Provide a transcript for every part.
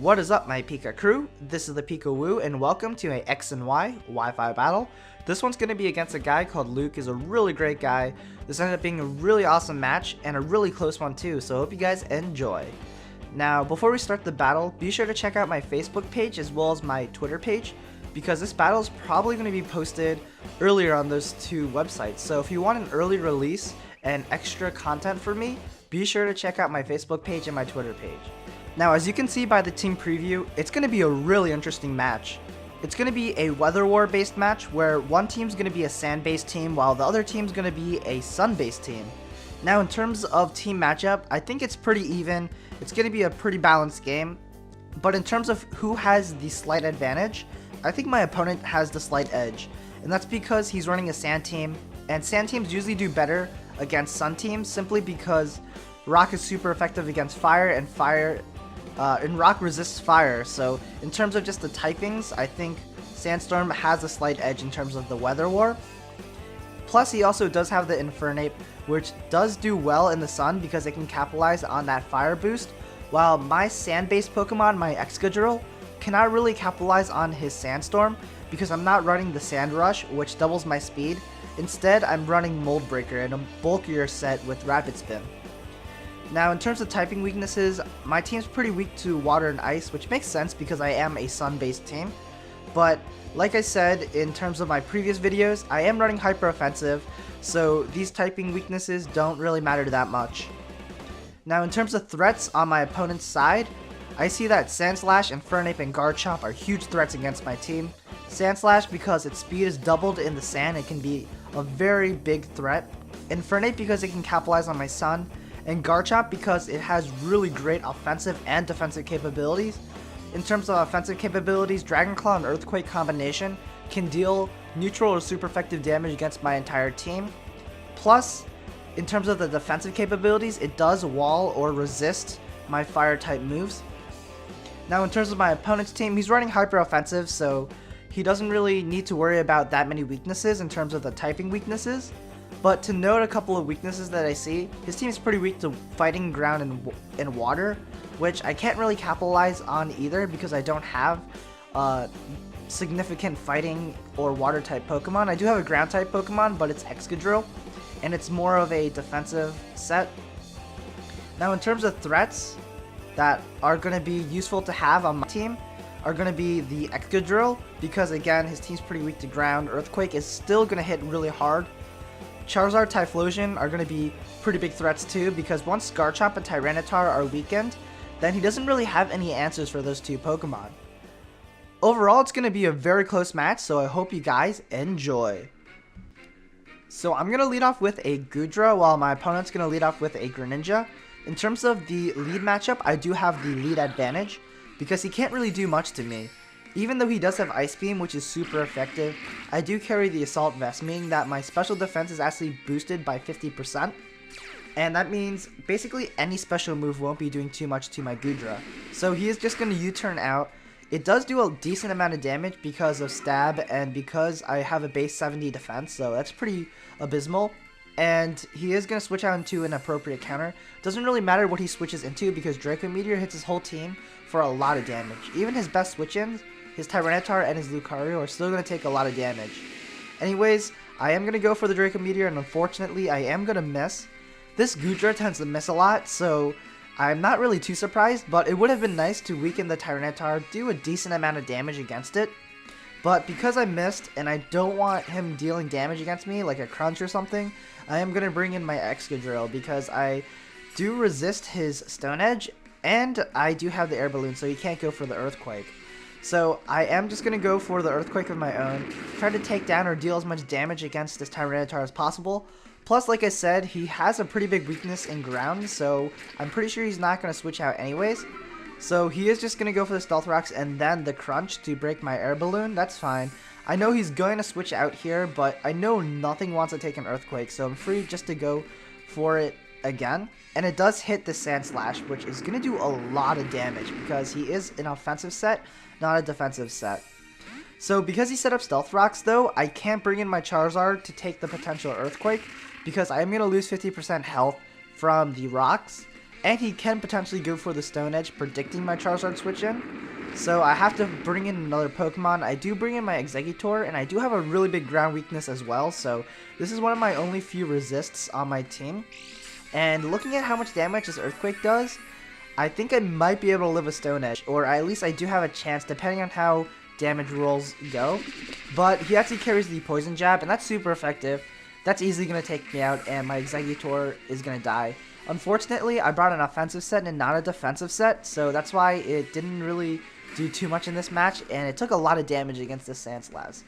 What is up, my Pika crew? This is the ThePikaWu, and welcome to a X and Y Wi-Fi battle. This one's going to be against a guy called Luke. He's a really great guy. This ended up being a really awesome match, and a really close one too, so I hope you guys enjoy. Now, before we start the battle, be sure to check out my Facebook page as well as my Twitter page, because this battle is probably going to be posted earlier on those two websites. So if you want an early release and extra content from me, be sure to check out my Facebook page and my Twitter page. Now, as you can see by the team preview, it's going to be a really interesting match. It's going to be a weather war based match where one team's going to be a sand based team while the other team's going to be a sun based team. Now, in terms of team matchup, I think it's pretty even. It's going to be a pretty balanced game. But in terms of who has the slight advantage, I think my opponent has the slight edge. And that's because he's running a sand team, and sand teams usually do better against sun teams simply because rock is super effective against fire, and rock resists fire. So in terms of just the typings, I think Sandstorm has a slight edge in terms of the weather war. Plus, he also does have the Infernape, which does do well in the sun because it can capitalize on that fire boost, while my sand-based Pokemon, my Excadrill, cannot really capitalize on his Sandstorm because I'm not running the Sand Rush, which doubles my speed. Instead, I'm running Mold Breaker in a bulkier set with Rapid Spin. Now, in terms of typing weaknesses, my team's pretty weak to water and ice, which makes sense because I am a sun-based team. But like I said in terms of my previous videos, I am running Hyper Offensive, so these typing weaknesses don't really matter that much. Now, in terms of threats on my opponent's side, I see that Sandslash, Infernape, and Garchomp are huge threats against my team. Sandslash because its speed is doubled in the sand, it can be a very big threat. Infernape because it can capitalize on my Sun, and Garchomp because it has really great offensive and defensive capabilities. In terms of offensive capabilities, Dragon Claw and Earthquake combination can deal neutral or super effective damage against my entire team. Plus, in terms of the defensive capabilities, it does wall or resist my fire type moves. Now, in terms of my opponent's team, he's running Hyper Offensive, so he doesn't really need to worry about that many weaknesses in terms of the typing weaknesses. But to note a couple of weaknesses that I see, his team is pretty weak to fighting ground and water, which I can't really capitalize on either because I don't have significant fighting or water type Pokemon. I do have a ground type Pokemon, but it's Excadrill, and it's more of a defensive set. Now, in terms of threats that are going to be useful to have on my team are going to be the Excadrill, because again, his team's pretty weak to ground. Earthquake is still going to hit really hard. Charizard, Typhlosion are going to be pretty big threats too, because once Garchomp and Tyranitar are weakened, then he doesn't really have any answers for those two Pokemon. Overall, it's going to be a very close match, so I hope you guys enjoy. So I'm going to lead off with a Goodra, while my opponent's going to lead off with a Greninja. In terms of the lead matchup, I do have the lead advantage, because he can't really do much to me. Even though he does have Ice Beam, which is super effective, I do carry the Assault Vest, meaning that my special defense is actually boosted by 50%. And that means basically any special move won't be doing too much to my Goodra. So he is just going to U-turn out. It does do a decent amount of damage because of Stab and because I have a base 70 defense, so that's pretty abysmal. And he is going to switch out into an appropriate counter. Doesn't really matter what he switches into because Draco Meteor hits his whole team for a lot of damage. Even his best switch-ins, his Tyranitar and his Lucario, are still going to take a lot of damage. Anyways, I am going to go for the Draco Meteor, and unfortunately I am going to miss. This Goodra tends to miss a lot, so I'm not really too surprised, but it would have been nice to weaken the Tyranitar, do a decent amount of damage against it. But because I missed, and I don't want him dealing damage against me, like a Crunch or something, I am going to bring in my Excadrill, because I do resist his Stone Edge, and I do have the Air Balloon, so he can't go for the Earthquake. So I am just going to go for the Earthquake of my own, try to take down or deal as much damage against this Tyranitar as possible. Plus, like I said, he has a pretty big weakness in ground, so I'm pretty sure he's not going to switch out anyways. So he is just going to go for the Stealth Rocks and then the Crunch to break my Air Balloon. That's fine. I know he's going to switch out here, but I know nothing wants to take an Earthquake, so I'm free just to go for it again. And it does hit the Sandslash, which is going to do a lot of damage because he is an offensive set, not a defensive set. So because he set up Stealth Rocks though, I can't bring in my Charizard to take the potential Earthquake because I am going to lose 50% health from the rocks. and he can potentially go for the Stone Edge, predicting my Charizard switch in. So I have to bring in another Pokemon. I do bring in my Exeggutor, and I do have a really big ground weakness as well, so this is one of my only few resists on my team. And looking at how much damage this Earthquake does, I think I might be able to live a Stone Edge, or at least I do have a chance depending on how damage rolls go. But he actually carries the Poison Jab, and that's super effective. That's easily going to take me out, and my Exeggutor is going to die. Unfortunately, I brought an offensive set and not a defensive set, so that's why it didn't really do too much in this match, and it took a lot of damage against this Sandslash.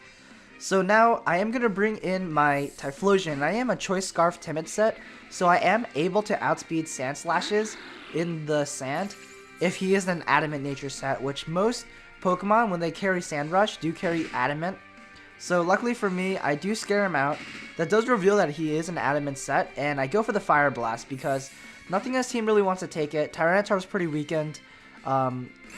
So now I am going to bring in my Typhlosion. I am a Choice Scarf Timid set, so I am able to outspeed Sandslashes in the sand if he is an Adamant nature set, which most Pokemon, when they carry Sand Rush, do carry Adamant. So luckily for me, I do scare him out. That does reveal that he is an Adamant set, and I go for the Fire Blast because nothing in this team really wants to take it. Tyranitar is pretty weakened.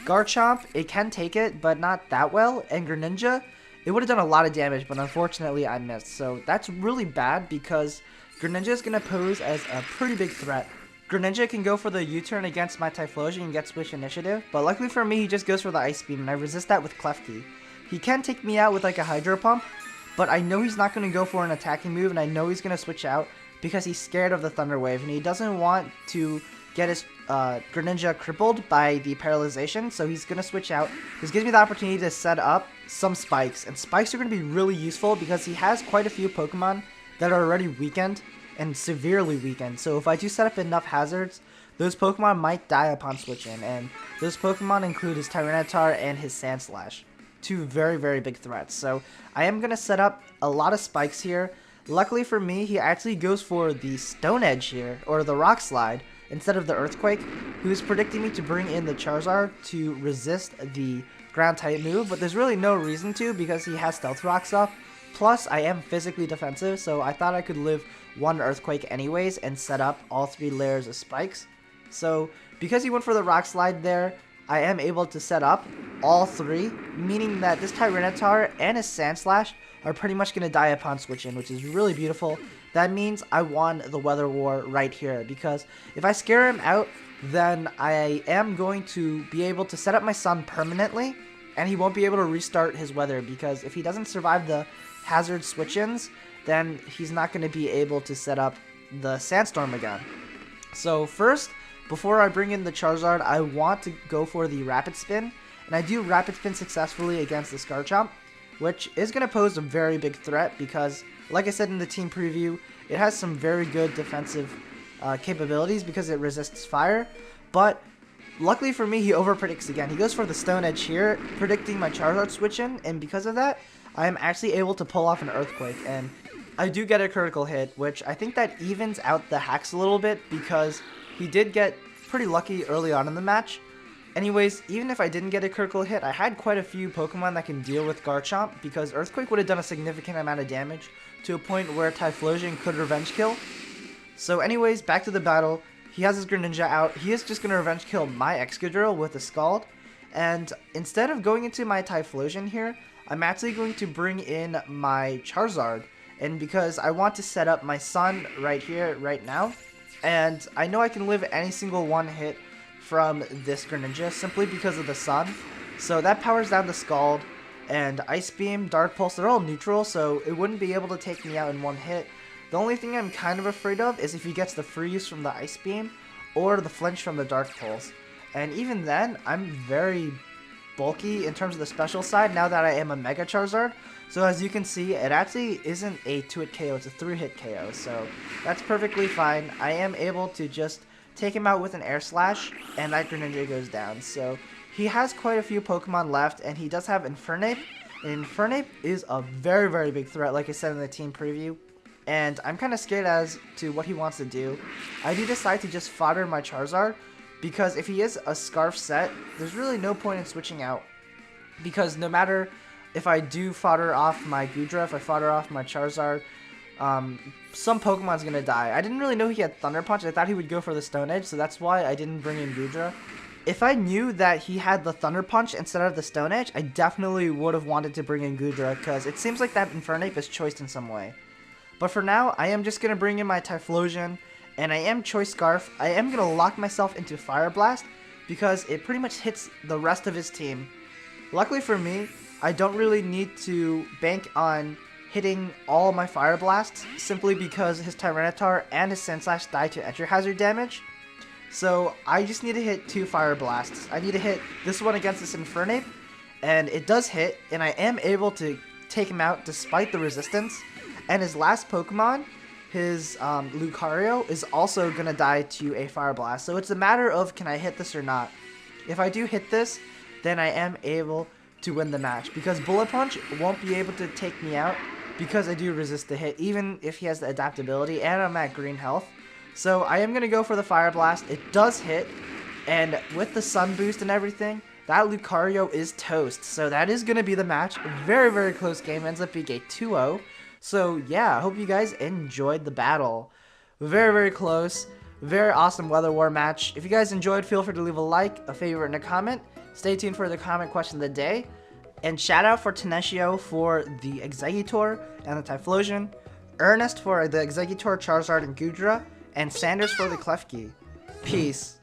Garchomp, it can take it, but not that well. And Greninja, it would have done a lot of damage, but unfortunately I missed. So that's really bad because Greninja is going to pose as a pretty big threat. Greninja can go for the U-turn against my Typhlosion and get switch initiative, but luckily for me, he just goes for the Ice Beam, and I resist that with Klefki. He can take me out with like a Hydro Pump, but I know he's not going to go for an attacking move, and I know he's going to switch out because he's scared of the Thunder Wave, and he doesn't want to get his Greninja crippled by the Paralyzation, so he's going to switch out. This gives me the opportunity to set up some Spikes, and Spikes are going to be really useful because he has quite a few Pokemon that are already weakened and severely weakened. So if I do set up enough hazards, those Pokemon might die upon switching, and those Pokemon include his Tyranitar and his Sandslash. Two very, very big threats. So I am going to set up a lot of Spikes here. Luckily for me, he actually goes for the Stone Edge here, or the Rock Slide, instead of the Earthquake, who's predicting me to bring in the Charizard to resist the ground type move, but there's really no reason to because he has Stealth Rocks up. Plus, I am physically defensive, so I thought I could live one Earthquake anyways and set up all 3 layers of Spikes. So, because he went for the Rock Slide there, I am able to set up all 3, meaning that this Tyranitar and his Sandslash are pretty much going to die upon switching, which is really beautiful. That means I won the Weather War right here, because if I scare him out, then I am going to be able to set up my Sun permanently, and he won't be able to restart his Weather, because if he doesn't survive the hazard switch-ins, then he's not going to be able to set up the Sandstorm again. So first, before I bring in the Charizard, I want to go for the Rapid Spin, and I do Rapid Spin successfully against the Garchomp, which is going to pose a very big threat because, like I said in the team preview, it has some very good defensive capabilities because it resists fire, but luckily for me, he overpredicts again. He goes for the Stone Edge here, predicting my Charizard switch in, and because of that, I am actually able to pull off an Earthquake, and I do get a critical hit, which I think that evens out the hacks a little bit because he did get pretty lucky early on in the match. Anyways, even if I didn't get a critical hit, I had quite a few Pokemon that can deal with Garchomp because Earthquake would have done a significant amount of damage to a point where Typhlosion could revenge kill. So anyways, back to the battle. He has his Greninja out. He is just going to revenge kill my Excadrill with a Scald. And instead of going into my Typhlosion here, I'm actually going to bring in my Charizard. And because I want to set up my Sun right here, right now. And I know I can live any single one hit from this Greninja simply because of the Sun. So that powers down the Scald. And Ice Beam, Dark Pulse, they're all neutral, so it wouldn't be able to take me out in one hit. The only thing I'm kind of afraid of is if he gets the freeze from the Ice Beam or the flinch from the Dark Pulse. And even then, I'm very bulky in terms of the special side now that I am a Mega Charizard. So as you can see, it actually isn't a 2-hit KO, it's a 3-hit KO. So that's perfectly fine. I am able to just take him out with an Air Slash, and that Greninja goes down. So he has quite a few Pokemon left, and he does have Infernape. And Infernape is a very, very big threat, like I said in the team preview. And I'm kind of scared as to what he wants to do. I do decide to just fodder my Charizard, because if he is a Scarf set, there's really no point in switching out. Because no matter if I do fodder off my Goodra, if I fodder off my Charizard, some Pokemon's going to die. I didn't really know he had Thunder Punch. I thought he would go for the Stone Edge, so that's why I didn't bring in Goodra. If I knew that he had the Thunder Punch instead of the Stone Edge, I definitely would have wanted to bring in Goodra, because it seems like that Infernape is choiced in some way. But for now, I am just going to bring in my Typhlosion, and I am Choice Scarf. I am going to lock myself into Fire Blast because it pretty much hits the rest of his team. Luckily for me, I don't really need to bank on hitting all my Fire Blasts simply because his Tyranitar and his Sandslash die to Entry Hazard damage. So I just need to hit 2 Fire Blasts. I need to hit this one against this Infernape, and it does hit, and I am able to take him out despite the resistance. And his last Pokemon, his Lucario, is also going to die to a Fire Blast. So it's a matter of can I hit this or not. If I do hit this, then I am able to win the match, because Bullet Punch won't be able to take me out because I do resist the hit, even if he has the adaptability and I'm at green health. So I am going to go for the Fire Blast. It does hit, and with the Sun Boost and everything, that Lucario is toast. So that is going to be the match. Very, very close game. Ends up being a 2-0. So yeah, I hope you guys enjoyed the battle. Very, very close. Very awesome Weather War match. If you guys enjoyed, feel free to leave a like, a favorite, and a comment. Stay tuned for the comment question of the day. And shout out for Teneshio for the Exeggutor and the Typhlosion, Ernest for the Exeggutor, Charizard, and Gudra, and Sanders for the Klefki. Peace.